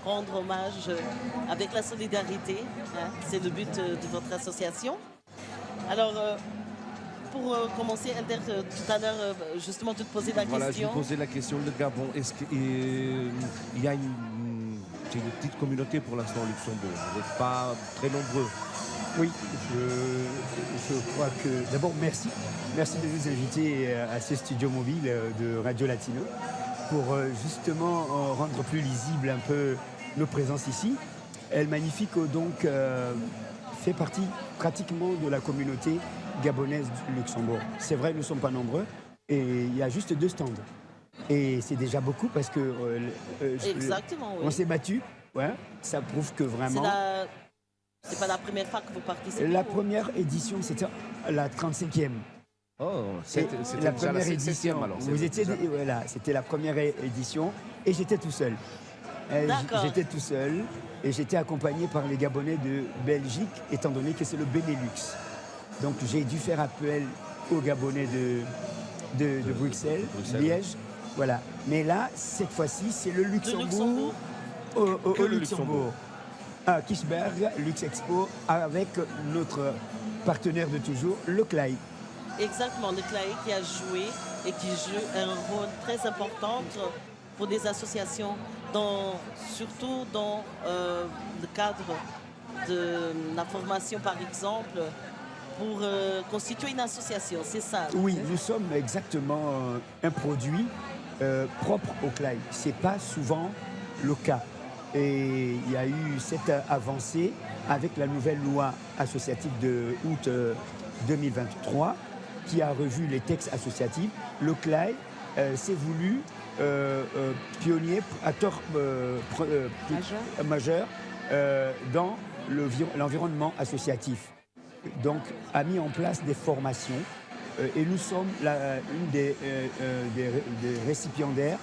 rendre hommage avec la solidarité. Hein. C'est le but de votre association. Alors, pour commencer, Ender, tout à l'heure, justement, tu te posais la Voilà, je question. me posais la question, le Gabon, est-ce qu'il y a c'est une petite communauté pour l'instant au Luxembourg? Vous n'êtes pas très nombreux. Oui, je crois que... D'abord, merci. Merci de nous inviter à ce studio mobile de Radio Latino pour justement rendre plus lisible un peu nos présences ici. El Magnifico, donc, fait partie pratiquement de la communauté gabonaise du Luxembourg. C'est vrai, nous ne sommes pas nombreux et il y a juste 2 stands. Et c'est déjà beaucoup parce que Exactement, oui. on s'est battu. Ouais, ça prouve que vraiment... C'est pas la première fois que vous participez? La première édition, c'était la 35e. Oh, c'était la déjà première la édition. alors. Vous étiez, voilà, c'était la première édition et j'étais tout seul. J'étais tout seul et j'étais accompagné par les Gabonais de Belgique, étant donné que c'est le Benelux. Donc j'ai dû faire appel aux Gabonais de Bruxelles, Liège. Voilà. Mais là, cette fois-ci, c'est le Luxembourg. Au Luxembourg. À Kirchberg, Luxexpo, avec notre partenaire de toujours, le CLAI. Exactement, le CLAI qui a joué et qui joue un rôle très important pour des associations, surtout dans le cadre de la formation, par exemple, pour constituer une association, c'est ça? Oui, nous sommes exactement un produit propre au CLAI. Ce n'est pas souvent le cas. Et il y a eu cette avancée avec la nouvelle loi associative de août 2023 qui a revu les textes associatifs. Le CLAI s'est voulu pionnier, acteur majeur dans l'environnement associatif. Donc, a mis en place des formations et nous sommes une des récipiendaires.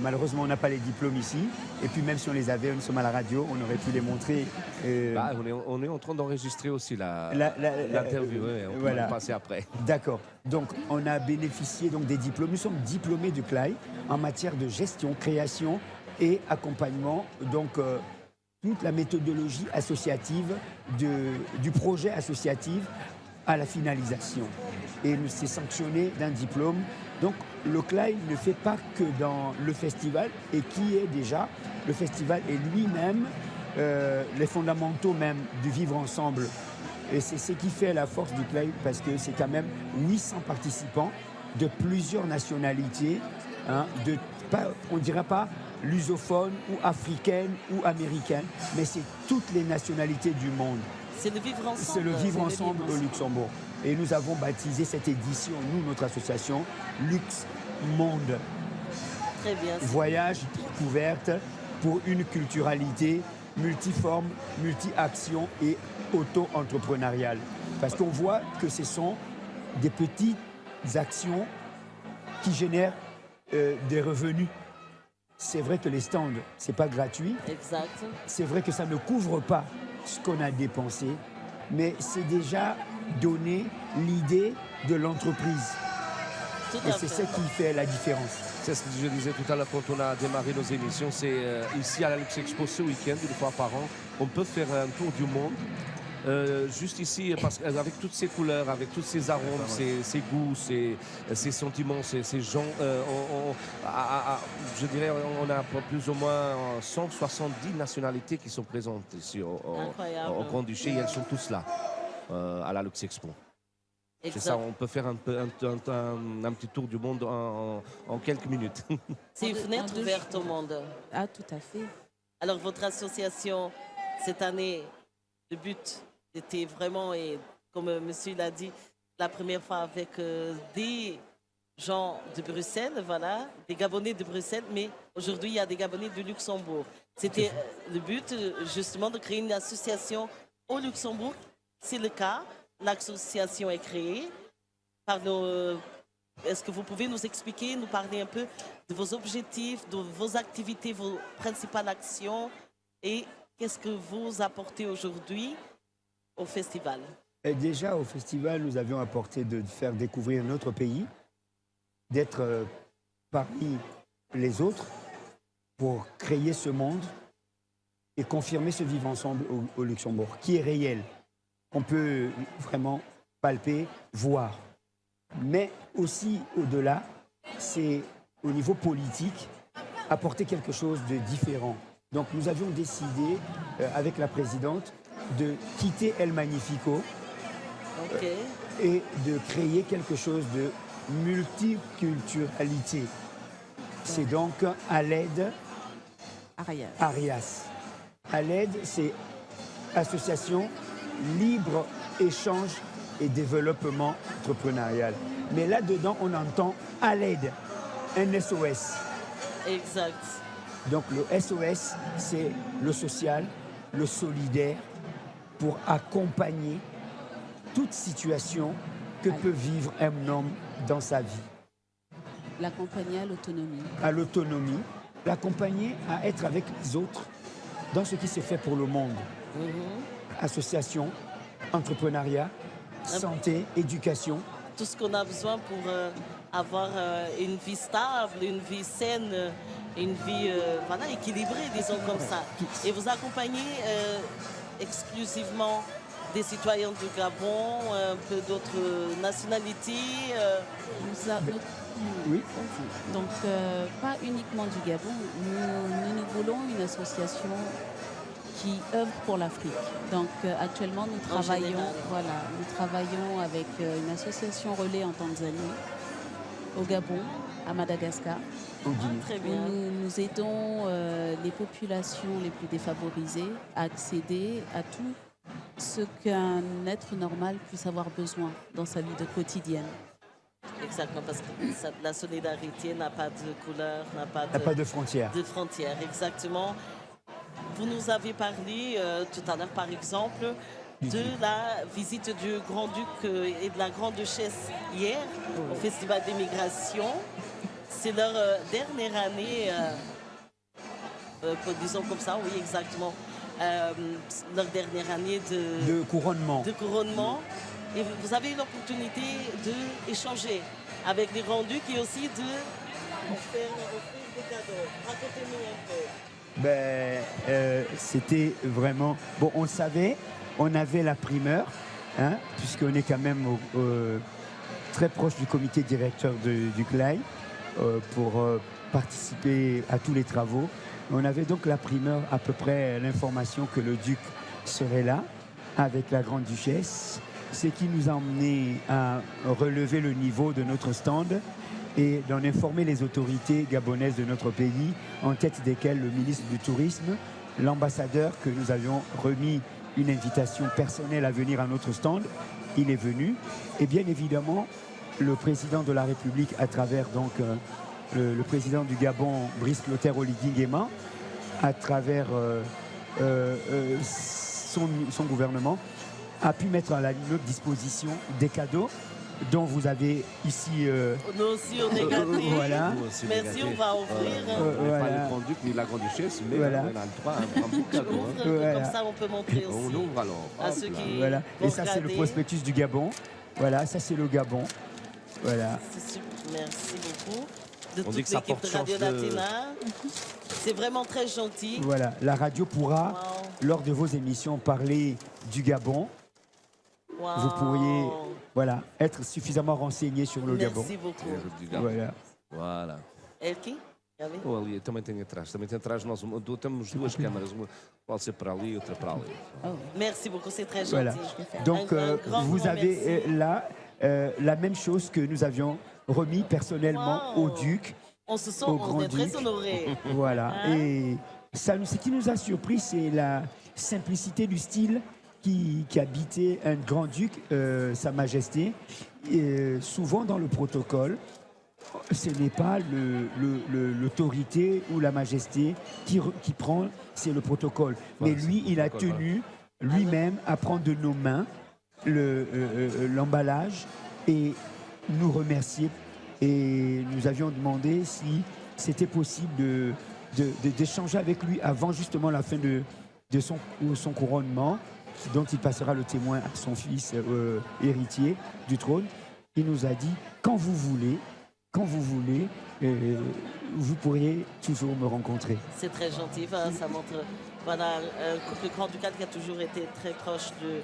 Malheureusement, on n'a pas les diplômes ici. Et puis, même si on les avait, nous sommes à la radio, on aurait pu les montrer. On est en train d'enregistrer aussi l'interview. On va le passer après. D'accord. Donc, on a bénéficié donc, des diplômes. Nous sommes diplômés du CLAI en matière de gestion, création et accompagnement. Donc, toute la méthodologie associative du projet associatif à la finalisation. Et c'est sanctionné d'un diplôme. Donc, le CLAI ne fait pas que dans le festival, et qui est déjà, le festival est lui-même, les fondamentaux même du vivre ensemble. Et c'est ce qui fait la force du CLAI, parce que c'est quand même 800 participants de plusieurs nationalités, hein, on ne dira pas lusophone ou africaine ou américaine, mais c'est toutes les nationalités du monde. C'est le vivre ensemble. C'est le vivre ensemble au Luxembourg. Et nous avons baptisé cette édition, nous, notre association, Lux Monde. Très bien. Voyage, découverte pour une culturalité multiforme, multi-action et auto-entrepreneuriale. Parce qu'on voit que ce sont des petites actions qui génèrent des revenus. C'est vrai que les stands, ce n'est pas gratuit. Exact. C'est vrai que ça ne couvre pas ce qu'on a dépensé, mais c'est déjà donner l'idée de l'entreprise. Et c'est ça qui fait la différence. C'est ce que je disais tout à l'heure quand on a démarré nos émissions. C'est ici à la Luxexpo ce week-end, une fois par an, on peut faire un tour du monde. Juste ici, parce qu'avec toutes ces couleurs, avec tous ces arômes, ces goûts, ces sentiments, ces gens, je dirais, on a plus ou moins 170 nationalités qui sont présentes ici au Grand-Duché, et elles sont tous là, à la Luxexpo. C'est ça, on peut faire un petit tour du monde en quelques minutes. C'est une fenêtre ouverte au monde. Ah, tout à fait. Alors, votre association, cette année, le but était vraiment, et comme monsieur l'a dit, la première fois avec des gens de Bruxelles, voilà, des Gabonais de Bruxelles, mais aujourd'hui, il y a des Gabonais du Luxembourg. C'était le but, justement, de créer une association au Luxembourg. C'est le cas. L'association est créée par nos... Est-ce que vous pouvez nous expliquer, nous parler un peu de vos objectifs, de vos activités, vos principales actions et qu'est-ce que vous apportez aujourd'hui au festival? Et déjà, au festival, nous avions apporté de faire découvrir notre pays, d'être parmi les autres pour créer ce monde et confirmer ce vivre ensemble au Luxembourg, qui est réel. On peut vraiment palper, voir. Mais aussi au-delà, c'est au niveau politique, apporter quelque chose de différent. Donc nous avions décidé, avec la présidente, de quitter El Magnifico et de créer quelque chose de multiculturalité. C'est donc ALED Arias. ALED, c'est Association Libre Échange et Développement Entrepreneurial. Mais là-dedans, on entend ALED, un SOS. Exact. Donc le SOS, c'est le social, le solidaire, pour accompagner toute situation que peut vivre un homme dans sa vie. L'accompagner à l'autonomie. À l'autonomie, l'accompagner à être avec les autres dans ce qui se fait pour le monde. Association, entrepreneuriat, santé, éducation. Tout ce qu'on a besoin pour avoir une vie stable, une vie saine, une vie voilà, équilibrée, disons comme ça. Et vous accompagnez exclusivement des citoyens du Gabon, un peu d'autres nationalités. Oui. Donc, pas uniquement du Gabon. Nous voulons une association qui œuvre pour l'Afrique. Donc, actuellement, nous travaillons avec une association relais en Tanzanie, au Gabon, à Madagascar. Très bien. Nous aidons les populations les plus défavorisées à accéder à tout ce qu'un être normal puisse avoir besoin dans sa vie quotidienne. Exactement, parce que la solidarité n'a pas de couleur, n'a pas de frontières. De frontières, exactement. Vous nous avez parlé tout à l'heure, par exemple, de la visite du Grand-Duc et de la Grande-Duchesse hier au Festival des Migrations. C'est leur dernière année, disons comme ça, oui, exactement, leur dernière année de couronnement. Et vous avez l'opportunité d'échanger avec les Grands-Ducs et aussi de offrir des cadeaux. Racontez-nous un peu. C'était vraiment... Bon, on savait, on avait la primeur, hein, puisqu'on est quand même très proche du comité directeur du CLAI pour participer à tous les travaux. On avait donc la primeur, à peu près l'information que le duc serait là, avec la grande-duchesse, ce qui nous a emmené à relever le niveau de notre stand et d'en informer les autorités gabonaises de notre pays, en tête desquelles le ministre du Tourisme, l'ambassadeur que nous avions remis une invitation personnelle à venir à notre stand. Il est venu. Et bien évidemment, le président de la République, à travers donc le président du Gabon, Brice Clotaire Oligui Nguema, à travers son gouvernement, a pu mettre à notre disposition des cadeaux dont vous avez ici... Nous aussi, on est gâtés. Voilà. Merci, on va ouvrir. Pas le grand-duc ni la grande-duchesse, mais voilà. on a le droit à un beau cadeau. Comme ça, on peut montrer aussi on ouvre alors. à ceux qui voilà. Et ça, c'est regarder. le prospectus du Gabon. Voilà, ça, c'est le Gabon. Voilà. C'est super. Merci beaucoup. De On dit toute que ça l'équipe porte de Radio chance de- Latina. C'est vraiment très gentil. Voilà. La radio pourra, Wow. lors de vos émissions, parler du Gabon. Wow. Vous pourriez être suffisamment renseigné sur le Gabon. Merci beaucoup. Do Gabão. Voilà. Voilà. Elki? Gabi? Ou ali, também tem atrás. Também tem atrás nós temos duas câmaras, uma pode ser para ali e outra para ali. Merci beaucoup, c'est très Voilà. gentil. Donc, Un grand, vous grand avez merci. là la même chose que nous avions remis personnellement Wow. au duc. On se sent, au on est très Grand-Duc. honorés. Voilà. Hein? Et ce qui nous a surpris, c'est la simplicité du style qui habitait un grand-duc, Sa Majesté. Et souvent dans le protocole, ce n'est pas l'autorité ou la majesté qui prend, c'est le protocole. Mais Voilà, lui, c'est le il a protocole, tenu lui-même à prendre de nos mains l'emballage et nous remercier. Et nous avions demandé si c'était possible d'échanger avec lui avant justement la fin de son couronnement, dont il passera le témoin à son fils héritier du trône. Il nous a dit, quand vous voulez, quand vous voulez, vous pourriez toujours me rencontrer. C'est très gentil, voilà, ça montre voilà, un couple grand-ducal qui a toujours été très proche de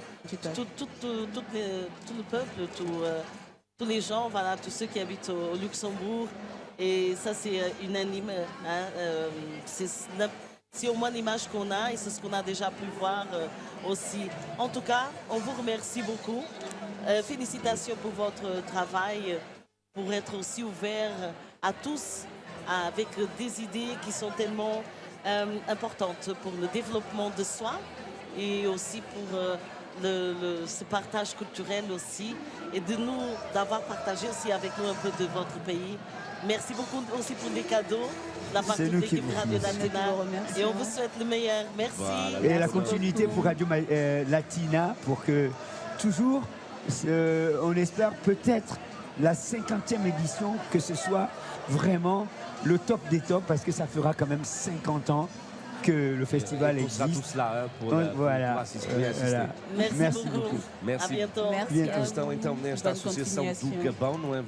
tout le peuple, tous les gens, voilà, tous ceux qui habitent au Luxembourg. Et ça, c'est unanime. Hein, c'est au moins l'image qu'on a et c'est ce qu'on a déjà pu voir aussi. En tout cas, on vous remercie beaucoup. Félicitations pour votre travail, pour être aussi ouvert à tous, avec des idées qui sont tellement importantes pour le développement de soi et aussi pour ce partage culturel aussi et d'avoir partagé aussi avec nous un peu de votre pays. Merci beaucoup aussi pour les cadeaux de la part de l'équipe Radio Latina et on vous souhaite le meilleur. Merci. Voilà. Merci et la continuité beaucoup. pour Radio Latina pour que toujours, on espère peut-être la 50e édition, que ce soit vraiment le top des tops parce que ça fera quand même 50 ans que le festival existe. On sera tous là pour assister. Merci beaucoup. Merci. À bientôt. Merci Bientôt. à Estão vous. então nesta Bonne associação do continuation. Gabão, não é?